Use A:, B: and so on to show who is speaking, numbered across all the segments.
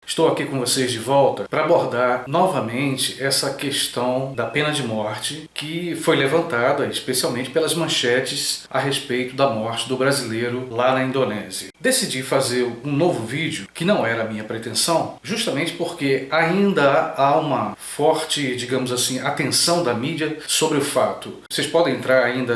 A: Estou aqui com vocês de volta para abordar novamente essa questão da pena de morte que foi levantada especialmente pelas manchetes a respeito da morte do brasileiro lá na Indonésia. Decidi fazer um novo vídeo que não era a minha pretensão, justamente porque ainda há uma forte, digamos assim, atenção da mídia sobre o fato. Vocês podem entrar ainda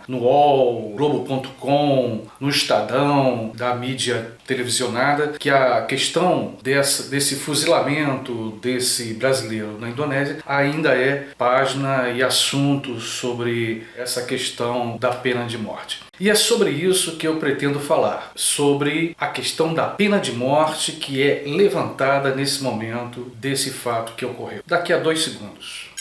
A: no UOL, Globo.com, no Estadão, da mídia televisionada, que a questão desse fuzilamento desse brasileiro na Indonésia ainda é página e assunto sobre essa questão da pena de morte. E é sobre isso que eu pretendo falar, sobre a questão da pena de morte que é levantada nesse momento desse fato que ocorreu. Daqui a 2 segundos.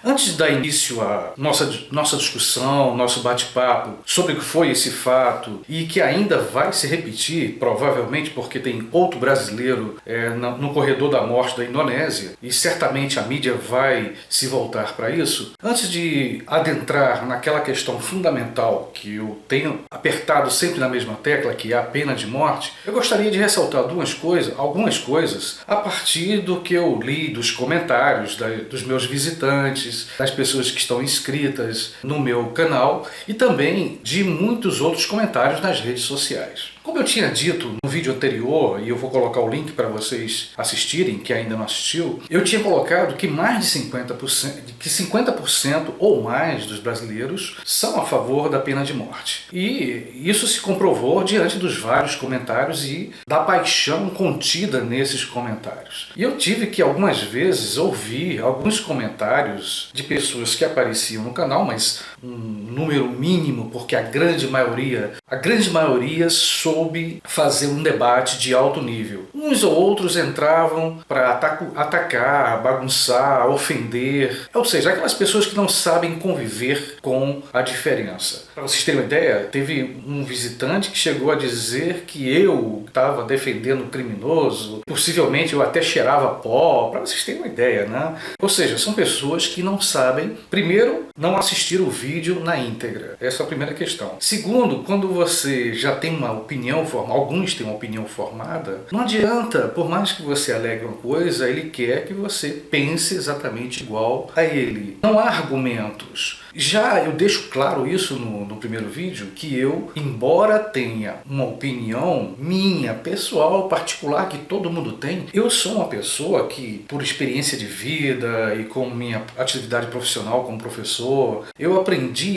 A: Antes de dar início à nossa discussão, nosso bate-papo sobre o que foi esse fato e que ainda vai se repetir, provavelmente porque tem outro brasileiro no corredor da morte da Indonésia e certamente a mídia vai se voltar para isso, antes de adentrar naquela questão fundamental que eu tenho apertado sempre na mesma tecla, que é a pena de morte, eu gostaria de ressaltar algumas coisas a partir do que eu li dos comentários dos meus visitantes, das pessoas que estão inscritas no meu canal e também de muitos outros comentários nas redes sociais. Como eu tinha dito no vídeo anterior, e eu vou colocar o link para vocês assistirem, que ainda não assistiu, eu tinha colocado que mais de 50% ou mais dos brasileiros são a favor da pena de morte. E isso se comprovou diante dos vários comentários e da paixão contida nesses comentários. E eu tive que algumas vezes ouvir alguns comentários de pessoas que apareciam no canal, mas um número mínimo, porque a grande maioria soube fazer um debate de alto nível. Uns ou outros entravam para atacar, bagunçar, ofender, ou seja, aquelas pessoas que não sabem conviver com a diferença. Para vocês terem uma ideia, teve um visitante que chegou a dizer que eu estava defendendo o criminoso, possivelmente eu até cheirava pó, para vocês terem uma ideia, né? Ou seja, são pessoas que não sabem, primeiro, não assistir o vídeo na íntegra. Essa é a primeira questão. Segundo, quando você já tem uma opinião formada, alguns têm uma opinião formada, não adianta, por mais que você alegue uma coisa, ele quer que você pense exatamente igual a ele. Não há argumentos. Já eu deixo claro isso no primeiro vídeo, que eu, embora tenha uma opinião minha, pessoal, particular, que todo mundo tem, eu sou uma pessoa que, por experiência de vida e com minha atividade profissional como professor, eu aprendi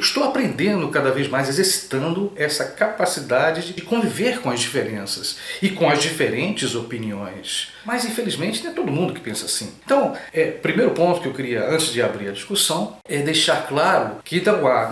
A: estou aprendendo cada vez mais, exercitando essa capacidade de conviver com as diferenças e com as diferentes opiniões. Mas, infelizmente, não é todo mundo que pensa assim. Então, primeiro ponto que eu queria, antes de abrir a discussão, é deixar claro que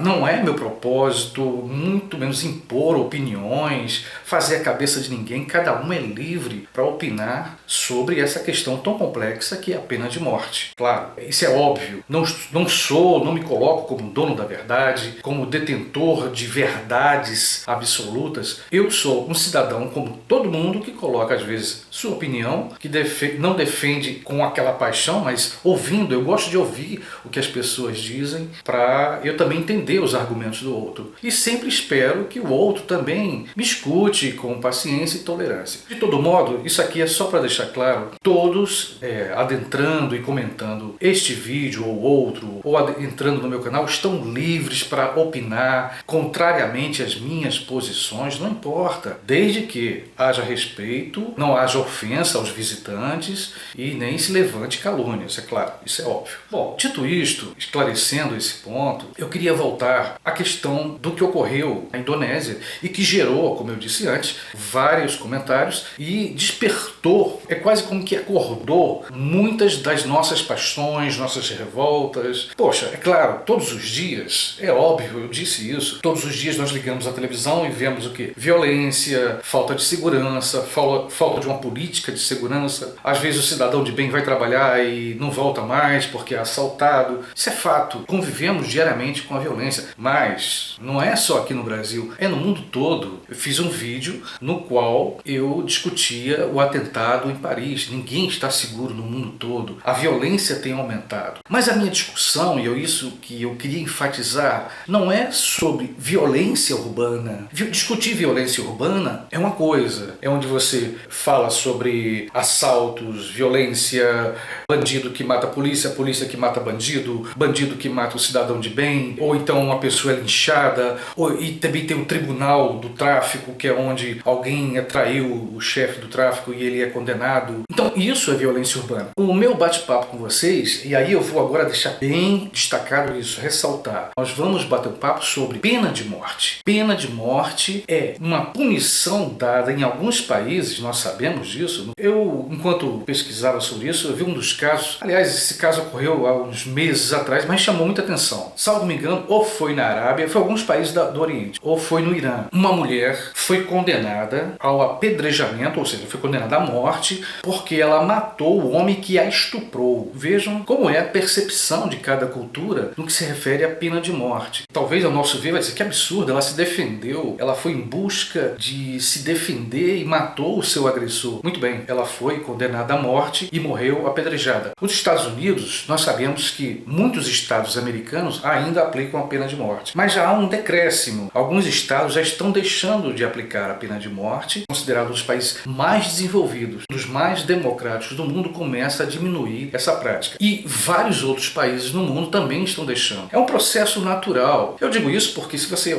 A: não é meu propósito, muito menos impor opiniões, fazer a cabeça de ninguém. Cada um é livre para opinar sobre essa questão tão complexa que é a pena de morte. Claro, isso é óbvio. Não me coloco como dono da verdade, como detentor de verdades absolutas. Eu sou um cidadão como todo mundo que coloca, às vezes, sua opinião, que não defende com aquela paixão, mas ouvindo. Eu gosto de ouvir o que as pessoas dizem para eu também entender os argumentos do outro. E sempre espero que o outro também me escute com paciência e tolerância. De todo modo, isso aqui é só para deixar claro, todos adentrando e comentando este vídeo ou outro, ou entrando no meu canal, estão livres para opinar contrariamente às minhas posições, não importa, desde que haja respeito, não haja ofensa aos visitantes e nem se levante calúnias, é claro, isso é óbvio. Bom, dito isto, esclarecendo esse ponto, eu queria voltar à questão do que ocorreu na Indonésia e que gerou, como eu disse antes, vários comentários e despertou, é quase como que acordou muitas das nossas paixões, nossas revoltas. Poxa, é claro, todos os dias, é óbvio, eu disse isso, todos os dias nós ligamos a televisão e vemos o quê? Violência, falta de segurança, falta de uma política de segurança. Às vezes o cidadão de bem vai trabalhar e não volta mais porque é assaltado. Isso é fato. fato, convivemos diariamente com a violência, mas não é só aqui no Brasil, é no mundo todo. Eu fiz um vídeo no qual eu discutia o atentado em Paris. Ninguém está seguro no mundo todo. A violência tem aumentado. Mas a minha discussão, e é isso que eu queria enfatizar, não é sobre violência urbana. Discutir violência urbana é uma coisa, é onde você fala sobre assaltos, violência, bandido que mata a polícia que mata bandido, bandido que mata o cidadão de bem, ou então uma pessoa é linchada, e também tem o tribunal do tráfico, que é onde alguém traiu o chefe do tráfico e ele é condenado. Então isso é violência urbana. O meu bate-papo com vocês, e aí eu vou agora deixar bem destacado isso, ressaltar, nós vamos bater um papo sobre pena de morte. Pena de morte é uma punição dada em alguns países, nós sabemos disso. Eu, enquanto pesquisava sobre isso, eu vi um dos casos, aliás, esse caso ocorreu há uns meses atrás, mas chamou muita atenção. Salvo me engano, ou foi na Arábia, foi em alguns países do Oriente, ou foi no Irã. Uma mulher foi condenada ao apedrejamento, ou seja, foi condenada à morte, porque ela matou o homem que a estuprou. Vejam como é a percepção de cada cultura no que se refere à pena de morte. Talvez ao nosso ver vai dizer que absurdo, ela se defendeu, ela foi em busca de se defender e matou o seu agressor. Muito bem, ela foi condenada à morte e morreu apedrejada. Nos Estados Unidos, nós sabemos que muitos estados americanos ainda aplicam a pena de morte, mas já há um decréscimo. Alguns estados já estão deixando de aplicar a pena de morte, considerado os países mais desenvolvidos, dos mais democráticos do mundo, começa a diminuir essa prática. E vários outros países no mundo também estão deixando. É um processo natural. Eu digo isso porque se você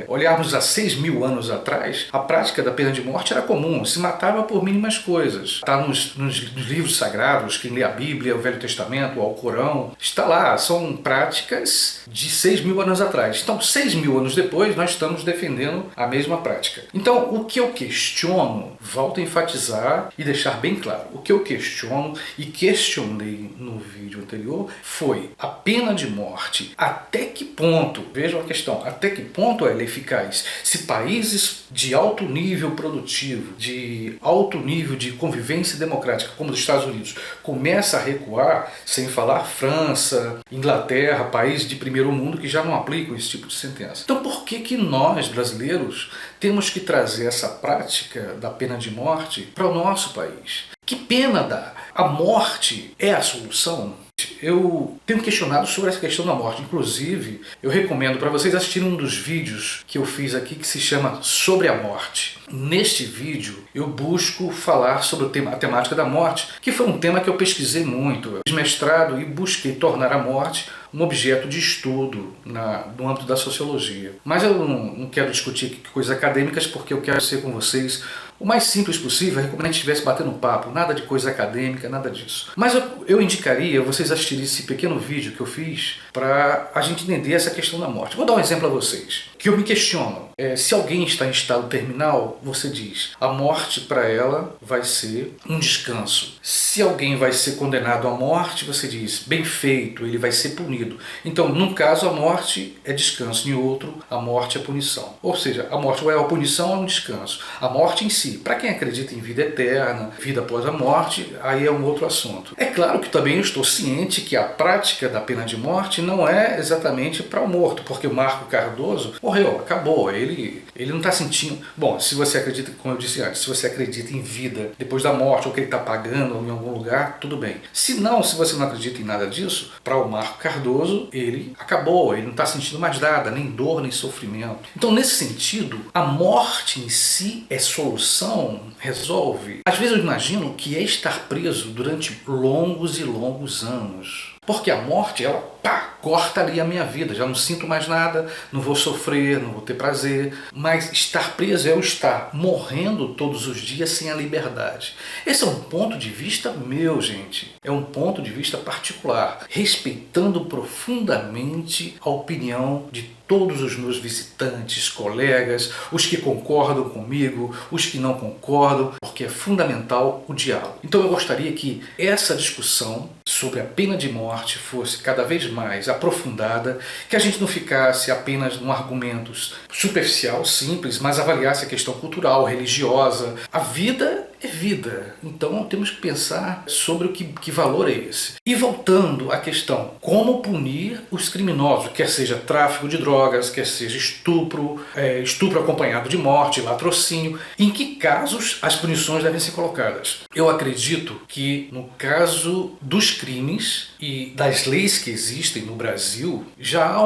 A: olharmos há 6.000 anos atrás, a prática da pena de morte era comum, se matava por mínimas coisas. Está nos livros sagrados, quem lê a Bíblia, o Velho Testamento, o Alcorão, está lá, são práticas de 6.000 anos atrás. Então, 6.000 anos depois, nós estamos defendendo a mesma prática. Então, o que eu questiono, volto a enfatizar e deixar bem claro, o que eu questiono e questionei no vídeo anterior foi a pena de morte. Até que ponto, vejam a questão, até que ponto ela é eficaz? Se países de alto nível produtivo, de alto nível de convivência democrática, como os Estados Unidos, começa a recuar, sem falar França, Inglaterra, países de primeiro mundo que já não aplicam esse tipo de sentença. Então por que nós, brasileiros, temos que trazer essa prática da pena de morte para o nosso país? Que pena dá? A morte é a solução? Eu tenho questionado sobre essa questão da morte. Inclusive, eu recomendo para vocês assistirem um dos vídeos que eu fiz aqui que se chama Sobre a Morte. Neste vídeo, eu busco falar sobre a temática da morte, que foi um tema que eu pesquisei muito. Eu fiz mestrado e busquei tornar a morte um objeto de estudo no âmbito da sociologia. Mas eu não quero discutir coisas acadêmicas porque eu quero ser com vocês o mais simples possível. Eu recomendo que a gente estivesse batendo um papo, nada de coisa acadêmica, nada disso. Mas eu indicaria vocês assistirem esse pequeno vídeo que eu fiz para a gente entender essa questão da morte. Vou dar um exemplo a vocês, que eu me questiono. Se alguém está em estado terminal, você diz, a morte para ela vai ser um descanso. Se alguém vai ser condenado à morte, você diz, bem feito, ele vai ser punido. Então, num caso, a morte é descanso, em outro, a morte é punição. Ou seja, a morte ou é uma punição ou é um descanso. A morte em si, para quem acredita em vida eterna, vida após a morte, aí é um outro assunto. É claro que também eu estou ciente que a prática da pena de morte não é exatamente para o morto, porque o Marco Cardoso morreu, acabou, ele não está sentindo... Bom, se você acredita, como eu disse antes, se você acredita em vida depois da morte, ou que ele está pagando em algum lugar, tudo bem. Se você não acredita em nada disso, para o Marco Cardoso, ele acabou, ele não está sentindo mais nada, nem dor, nem sofrimento. Então, nesse sentido, a morte em si é solução, resolve. Às vezes eu imagino que é estar preso durante longos e longos anos. Porque a morte, ela corta ali a minha vida, já não sinto mais nada, não vou sofrer, não vou ter prazer. Mas estar preso é eu estar morrendo todos os dias sem a liberdade. Esse é um ponto de vista meu, gente. É um ponto de vista particular, respeitando profundamente a opinião de todos os meus visitantes, colegas, os que concordam comigo, os que não concordam, porque é fundamental o diálogo. Então eu gostaria que essa discussão sobre a pena de morte fosse cada vez mais aprofundada, que a gente não ficasse apenas num argumento superficial, simples, mas avaliasse a questão cultural, religiosa. A vida é vida. Então temos que pensar sobre que valor é esse. E voltando à questão, como punir os criminosos, quer seja tráfico de drogas, quer seja estupro, estupro acompanhado de morte, latrocínio, em que casos as punições devem ser colocadas? Eu acredito que no caso dos crimes e das leis que existem no Brasil, já há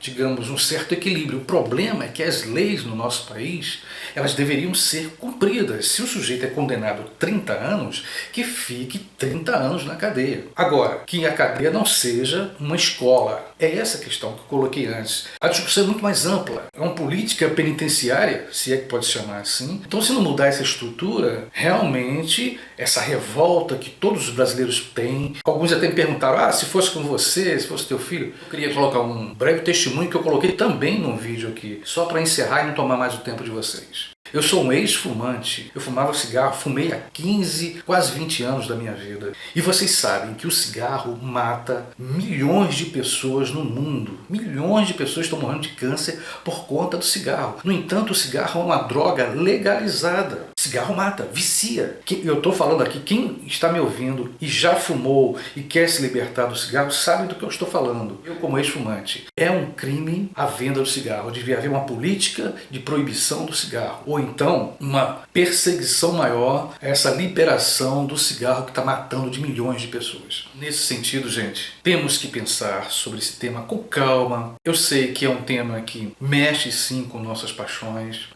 A: digamos, um certo equilíbrio. O problema é que as leis no nosso país, elas deveriam ser cumpridas. Se o sujeito é condenado a 30 anos, que fique 30 anos na cadeia. Agora, que a cadeia não seja uma escola. É essa a questão que eu coloquei antes. A discussão é muito mais ampla. É uma política penitenciária, se é que pode chamar assim. Então, se não mudar essa estrutura, realmente, essa revolta que todos os brasileiros têm. Alguns até me perguntaram, se fosse com você, se fosse teu filho. Eu queria colocar um breve testemunho que eu coloquei também num vídeo aqui, só para encerrar e não tomar mais o tempo de vocês. Eu sou um ex-fumante, eu fumava cigarro, fumei há 15, quase 20 anos da minha vida. E vocês sabem que o cigarro mata milhões de pessoas no mundo. Milhões de pessoas estão morrendo de câncer por conta do cigarro. No entanto, o cigarro é uma droga legalizada. O cigarro mata, vicia. Eu estou falando aqui, quem está me ouvindo e já fumou e quer se libertar do cigarro, sabe do que eu estou falando. Eu, como ex-fumante, é um crime a venda do cigarro. Devia haver uma política de proibição do cigarro. Ou então, uma perseguição maior a essa liberação do cigarro que está matando de milhões de pessoas. Nesse sentido, gente, temos que pensar sobre esse tema com calma. Eu sei que é um tema que mexe sim com nossas paixões.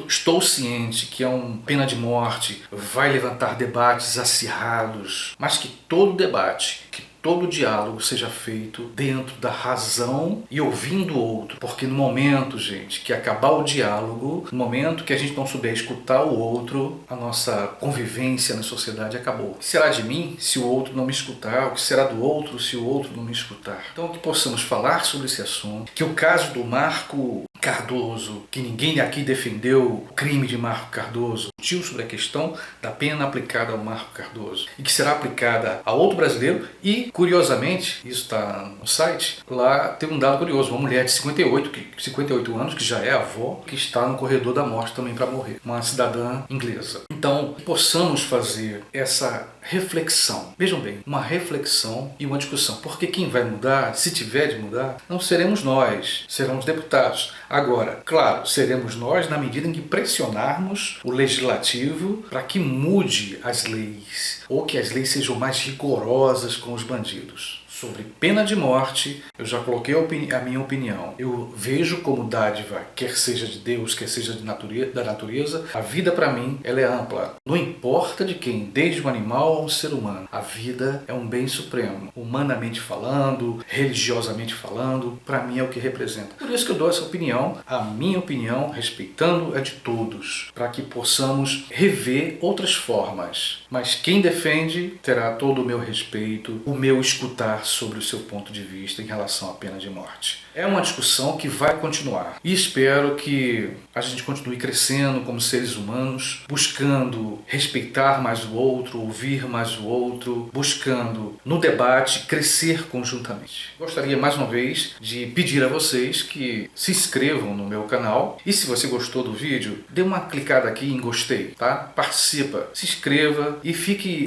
A: Estou ciente que pena de morte vai levantar debates acirrados, mas que todo debate, que todo diálogo seja feito dentro da razão e ouvindo o outro. Porque no momento, gente, que acabar o diálogo, no momento que a gente não souber escutar o outro, a nossa convivência na sociedade acabou. O que será de mim se o outro não me escutar? O que será do outro se o outro não me escutar? Então que possamos falar sobre esse assunto, que o caso do Marco Cardoso, que ninguém aqui defendeu o crime de Marco Cardoso, discutiu sobre a questão da pena aplicada ao Marco Cardoso e que será aplicada a outro brasileiro e, curiosamente, isso está no site, lá tem um dado curioso, uma mulher de 58 anos, que já é avó, que está no corredor da morte também para morrer, uma cidadã inglesa. Então, que possamos fazer essa reflexão, vejam bem, uma reflexão e uma discussão, porque quem vai mudar, se tiver de mudar, não seremos nós, serão os deputados. Agora, claro, seremos nós na medida em que pressionarmos o legislativo para que mude as leis, ou que as leis sejam mais rigorosas com os bandidos. Sobre pena de morte, eu já coloquei a minha opinião. Eu vejo como dádiva, quer seja de Deus, quer seja da natureza. A vida, para mim, ela é ampla. Não importa de quem, desde um animal a um ser humano. A vida é um bem supremo. Humanamente falando, religiosamente falando, para mim é o que representa. Por isso que eu dou essa opinião, a minha opinião, respeitando a de todos, para que possamos rever outras formas. Mas quem defende terá todo o meu respeito, o meu escutar sobre o seu ponto de vista em relação à pena de morte. É uma discussão que vai continuar e espero que a gente continue crescendo como seres humanos, buscando respeitar mais o outro, ouvir mais o outro, buscando no debate crescer conjuntamente. Gostaria mais uma vez de pedir a vocês que se inscrevam no meu canal e se você gostou do vídeo, dê uma clicada aqui em gostei, tá? Participa, se inscreva e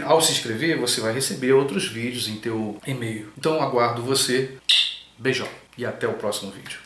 A: ao se inscrever você vai receber outros vídeos em teu e-mail. Então aguardo você. Beijão e até o próximo vídeo.